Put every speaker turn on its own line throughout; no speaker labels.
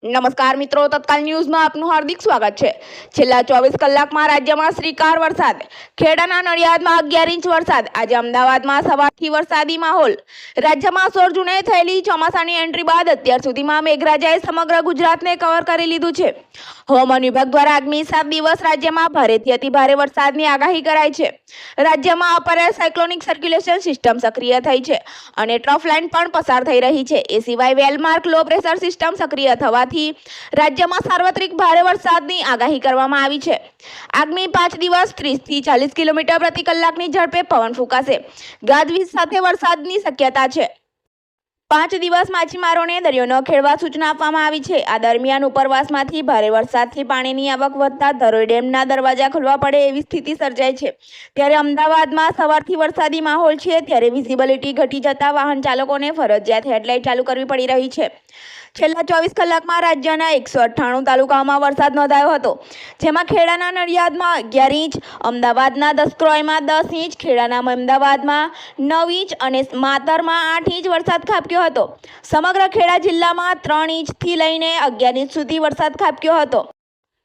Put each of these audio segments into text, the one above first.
નમસ્કાર મિત્રો, તત્કાલ ન્યૂઝમાં આપનું હાર્દિક સ્વાગત છે। છેલ્લા 24 કલાકમાં રાજ્યમાં શ્રીકાર વરસાદ, ખેડાના નડિયાદમાં 11 ઇંચ વરસાદ। આજે અમદાવાદમાં સવારથી વરસાદી માહોલ। રાજ્યમાં 16 જૂને થયેલી ચોમાસાની એન્ટ્રી બાદ અત્યાર સુધીમાં મેઘરાજાએ સમગ્ર ગુજરાતને કવર કરી લીધું છે। હવામાન વિભાગ દ્વારા આગામી 7 દિવસ રાજ્યમાં ભારેથી અતિભારે વરસાદની આગાહી કરાઈ છે। રાજ્યમાં અપર સાયક્લોનિક સર્ક્યુલેશન સિસ્ટમ સક્રિય થઈ છે અને ટ્રફ લાઇન પણ પસાર થઈ રહી છે। એ સિવાય વેલમાર્ક લો પ્રેશર સિસ્ટમ સક્રિય થવાથી રાજ્યમાં સાર્વત્રિક ભારે વરસાદની આગાહી કરવામાં આવી છે। આગામી 5 દિવસ 30 થી 40 કિલોમીટર પ્રતિ કલાકની ઝડપે પવન ફૂંકાશે। ગાજવીજ સાથે વરસાદની શક્યતા છે। 5 દિવસ માછીમારોને દરિયો ન ખેડવા સૂચના આપવામાં આવી છે। આ દરમિયાન ઉપરવાસમાંથી ભારે વરસાદથી પાણીની આવક વધતા ધરોઈ ડેમના દરવાજા ખોલવા પડે એવી સ્થિતિ સર્જાઈ છે। ત્યારે અમદાવાદમાં સવારથી વરસાદી માહોલ છે, ત્યારે વિઝિબિલિટી ઘટી જતા વાહન ચાલકોને ફરજિયાત હેડલાઇટ ચાલુ કરવી પડી રહી છે। છેલ્લા 24 કલાકમાં રાજ્યના 198 તાલુકાઓમાં વરસાદ નોંધાયો હતો, જેમાં ખેડાના નડિયાદમાં 11 ઇંચ, અમદાવાદના દસક્રોઈમાં 10 ઇંચ, ખેડાના અમદાવાદમાં 9 ઇંચ અને માતરમાં 8 ઇંચ વરસાદ ખાબક્યો હતો। સમગ્ર ખેડા જિલ્લામાં 3 ઇંચથી લઈને 11 ઇંચ સુધી વરસાદ ખાબક્યો હતો।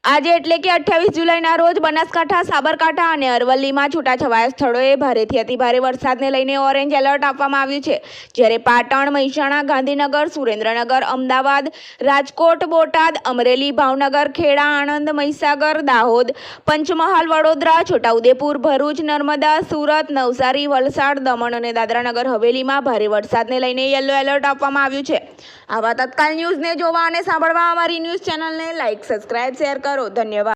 આજે એટલે કે 28 જુલાઈના રોજ બનાસકાંઠા, સાબરકાંઠા અને અરવલ્લીમાં છૂટાછવાયા સ્થળોએ ભારેથી અતિભારે વરસાદને લઈને ઓરેન્જ એલર્ટ આપવામાં આવ્યું છે, જ્યારે પાટણ, મહેસાણા, ગાંધીનગર, સુરેન્દ્રનગર, અમદાવાદ, રાજકોટ, બોટાદ, અમરેલી, ભાવનગર, ખેડા, આણંદ, મહીસાગર, દાહોદ, પંચમહાલ, વડોદરા, છોટાઉદેપુર, ભરૂચ, નર્મદા, સુરત, નવસારી, વલસાડ, દમણ અને દાદરાનગર હવેલીમાં ભારે વરસાદને લઈને યલો એલર્ટ આપવામાં આવ્યું છે। આવા તત્કાલ ન્યૂઝને જોવા અને સાંભળવા અમારી ન્યૂઝ ચેનલને લાઇક, સબસ્ક્રાઇબ, શેર કરો। ધન્યવાદ।